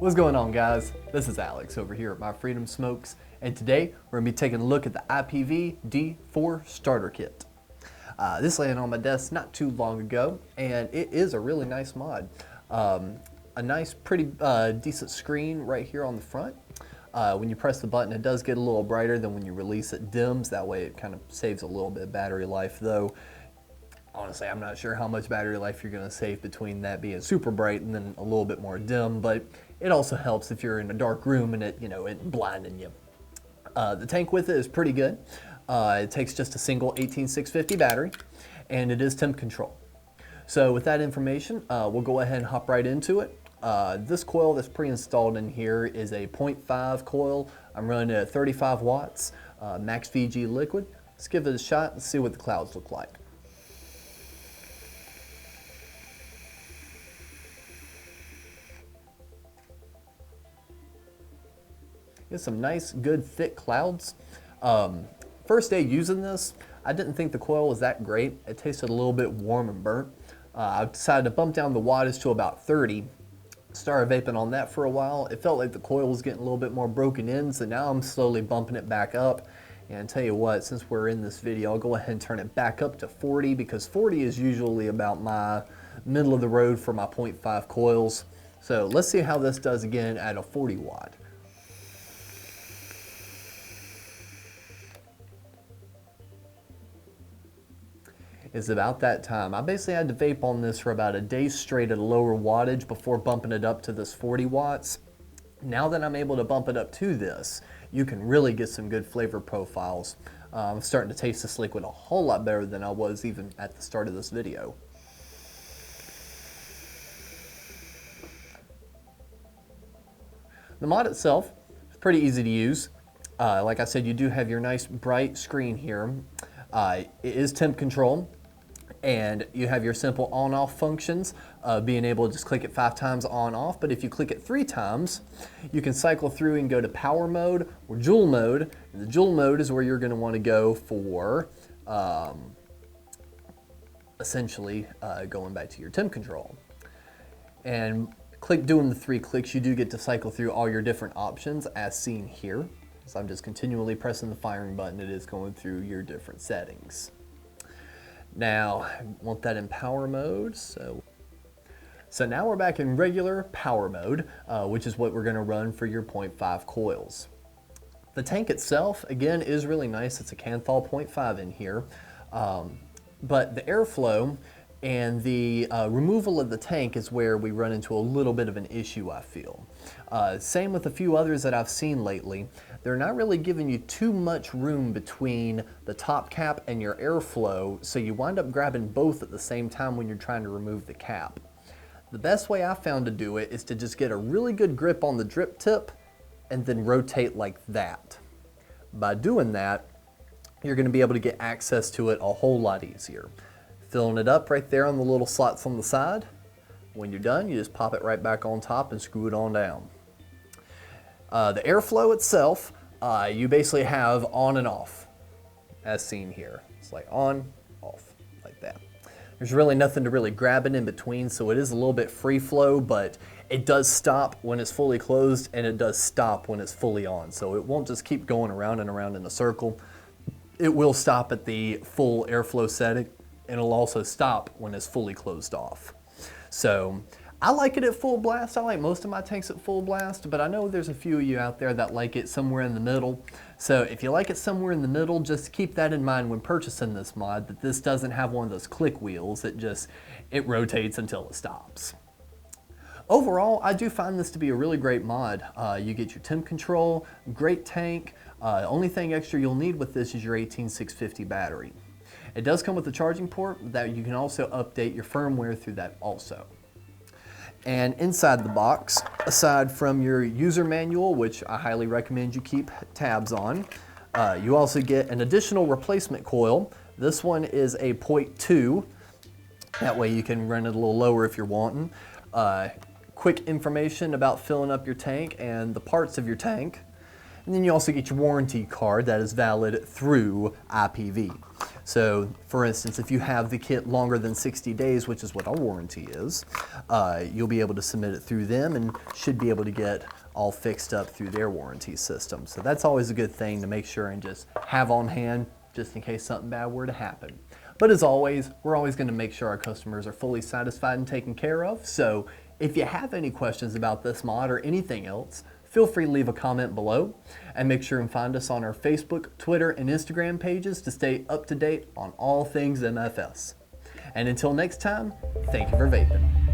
What's going on, guys? This is Alex over here at My Freedom Smokes, and today we're going to be taking a look at the IPV D4 starter kit. This landed on my desk not too long ago, and it is a really nice mod. A nice, pretty decent screen right here on the front. When you press the button, it does get a little brighter than when you release it dims. That way it kind of saves a little bit of battery life, though. Honestly, I'm not sure how much battery life you're going to save between that being super bright and then a little bit more dim, but it also helps if you're in a dark room and it blinding you. The tank with it is pretty good. It takes just a single 18650 battery, and it is temp control. So with that information, we'll go ahead and hop right into it. This coil that's pre-installed in here is a 0.5 coil. I'm running it at 35 watts, max VG liquid. Let's give it a shot and see what the clouds look like. Get some nice, good, thick clouds. First day using this, I didn't think the coil was that great. It tasted a little bit warm and burnt. I decided to bump down the wattage to about 30. Started vaping on that for a while. It felt like the coil was getting a little bit more broken in, so now I'm slowly bumping it back up. And tell you what, since we're in this video, I'll go ahead and turn it back up to 40 because 40 is usually about my middle of the road for my 0.5 coils. So let's see how this does again at a 40 watt. Is about that time. I basically had to vape on this for about a day straight at a lower wattage before bumping it up to this 40 watts. Now that I'm able to bump it up to this, you can really get some good flavor profiles. I'm starting to taste this liquid a whole lot better than I was even at the start of this video. The mod itself is pretty easy to use. Like I said, you do have your nice bright screen here. It is temp control. And you have your simple on-off functions, being able to just click it 5 times on-off, but if you click it 3 times, you can cycle through and go to power mode or joule mode. And the joule mode is where you're going to want to go for essentially going back to your temp control. And doing the 3 clicks, you do get to cycle through all your different options as seen here. So I'm just continually pressing the firing button. It is going through your different settings. Now, I want that in power mode, so now we're back in regular power mode, which is what we're going to run for your 0.5 coils. The tank itself, again, is really nice. It's a Canthal 0.5 in here, but the airflow and the removal of the tank is where we run into a little bit of an issue, I feel. Same with a few others that I've seen lately. They're not really giving you too much room between the top cap and your airflow, so you wind up grabbing both at the same time when you're trying to remove the cap. The best way I found to do it is to just get a really good grip on the drip tip and then rotate like that. By doing that, you're going to be able to get access to it a whole lot easier. Filling it up right there on the little slots on the side. When you're done, you just pop it right back on top and screw it on down. The airflow itself, you basically have on and off, as seen here. It's like on, off, like that. There's really nothing to really grab it in between, so it is a little bit free flow, but it does stop when it's fully closed, and it does stop when it's fully on. So it won't just keep going around and around in a circle. It will stop at the full airflow setting, and it'll also stop when it's fully closed off. So I like it at full blast. I like most of my tanks at full blast, but I know there's a few of you out there that like it somewhere in the middle. So if you like it somewhere in the middle, just keep that in mind when purchasing this mod, that this doesn't have one of those click wheels. It rotates until it stops. Overall, I do find this to be a really great mod. You get your temp control, great tank. Only thing extra you'll need with this is your 18650 battery. It does come with a charging port that you can also update your firmware through that also. And inside the box, aside from your user manual, which I highly recommend you keep tabs on, you also get an additional replacement coil. This one is a 0.2. That way you can run it a little lower if you're wanting. Quick information about filling up your tank and the parts of your tank. And then you also get your warranty card that is valid through IPV. So for instance, if you have the kit longer than 60 days, which is what our warranty is, you'll be able to submit it through them and should be able to get all fixed up through their warranty system. So that's always a good thing to make sure and just have on hand just in case something bad were to happen. But as always, we're always going to make sure our customers are fully satisfied and taken care of. So if you have any questions about this mod or anything else, feel free to leave a comment below, and make sure and find us on our Facebook, Twitter, and Instagram pages to stay up to date on all things MFS. And until next time, thank you for vaping.